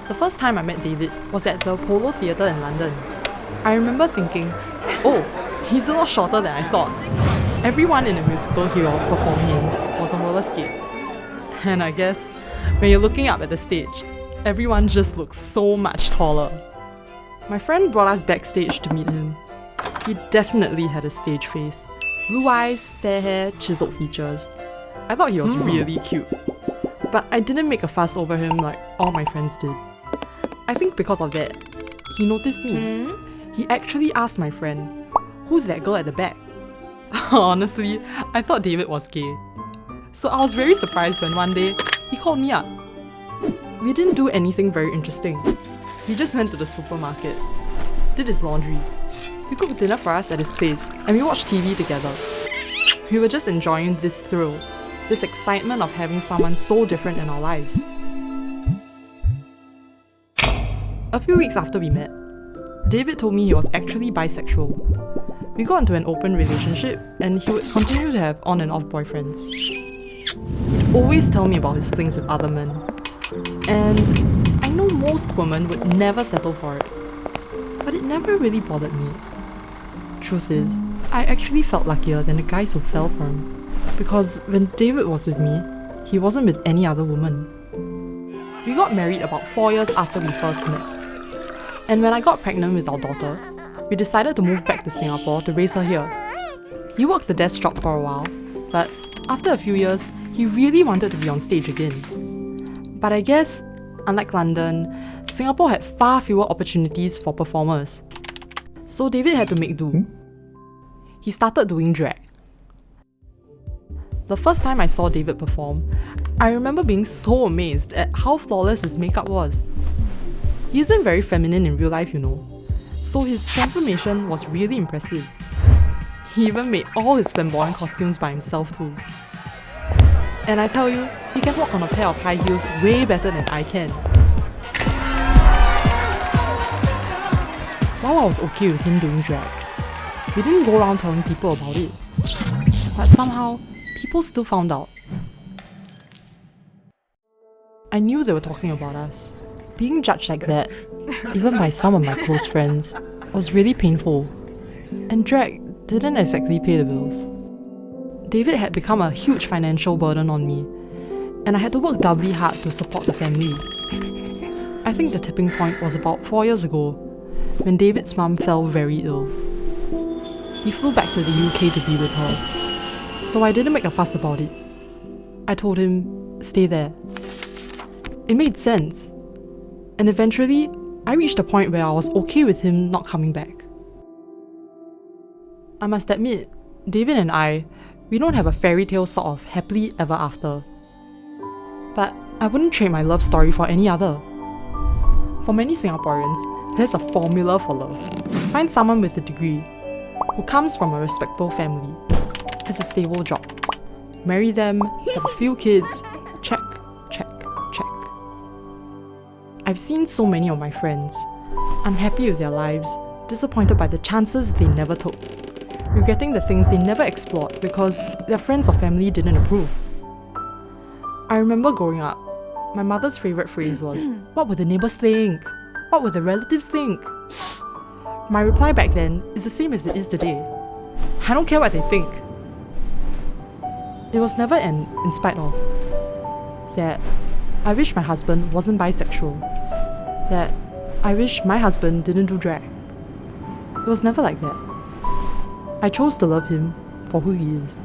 The first time I met David was at the Apollo Theatre in London. I remember thinking, oh, he's a lot shorter than I thought. Everyone in the musical he was performing in was on roller skates. And I guess, when you're looking up at the stage, everyone just looks so much taller. My friend brought us backstage to meet him. He definitely had a stage face. Blue eyes, fair hair, chiseled features. I thought he was really cute. But I didn't make a fuss over him like all my friends did. I think because of that, he noticed me. He actually asked my friend, "Who's that girl at the back?" Honestly, I thought David was gay. So I was very surprised when one day, he called me up. We didn't do anything very interesting. We just went to the supermarket, did his laundry. He cooked dinner for us at his place, and we watched TV together. We were just enjoying this thrill, this excitement of having someone so different in our lives. A few weeks after we met, David told me he was actually bisexual. We got into an open relationship and he would continue to have on and off boyfriends. He'd always tell me about his flings with other men. And I know most women would never settle for it, but it never really bothered me. Truth is, I actually felt luckier than the guys who fell for him, because when David was with me, he wasn't with any other woman. We got married about 4 years after we first met. And when I got pregnant with our daughter, we decided to move back to Singapore to raise her here. He worked the desk job for a while, but after a few years, he really wanted to be on stage again. But I guess, unlike London, Singapore had far fewer opportunities for performers. So David had to make do. He started doing drag. The first time I saw David perform, I remember being so amazed at how flawless his makeup was. He isn't very feminine in real life, you know, so his transformation was really impressive. He even made all his flamboyant costumes by himself too. And I tell you, he can walk on a pair of high heels way better than I can. While I was okay with him doing drag, we didn't go around telling people about it. But somehow, people still found out. I knew they were talking about us. Being judged like that, even by some of my close friends, was really painful. And drag didn't exactly pay the bills. David had become a huge financial burden on me, and I had to work doubly hard to support the family. I think the tipping point was about 4 years ago, when David's mum fell very ill. He flew back to the UK to be with her, so I didn't make a fuss about it. I told him, stay there. It made sense. And eventually, I reached a point where I was okay with him not coming back. I must admit, David and we don't have a fairy tale sort of happily ever after. But I wouldn't trade my love story for any other. For many Singaporeans, there's a formula for love. Find someone with a degree, who comes from a respectable family, has a stable job. Marry them, have a few kids, check, check, check. I've seen so many of my friends, unhappy with their lives, disappointed by the chances they never took, regretting the things they never explored because their friends or family didn't approve. I remember growing up, my mother's favourite phrase was, "What would the neighbours think? What would the relatives think?" My reply back then is the same as it is today. I don't care what they think. It was never an in spite of. That I wish my husband wasn't bisexual. That I wish my husband didn't do drag. It was never like that. I chose to love him for who he is.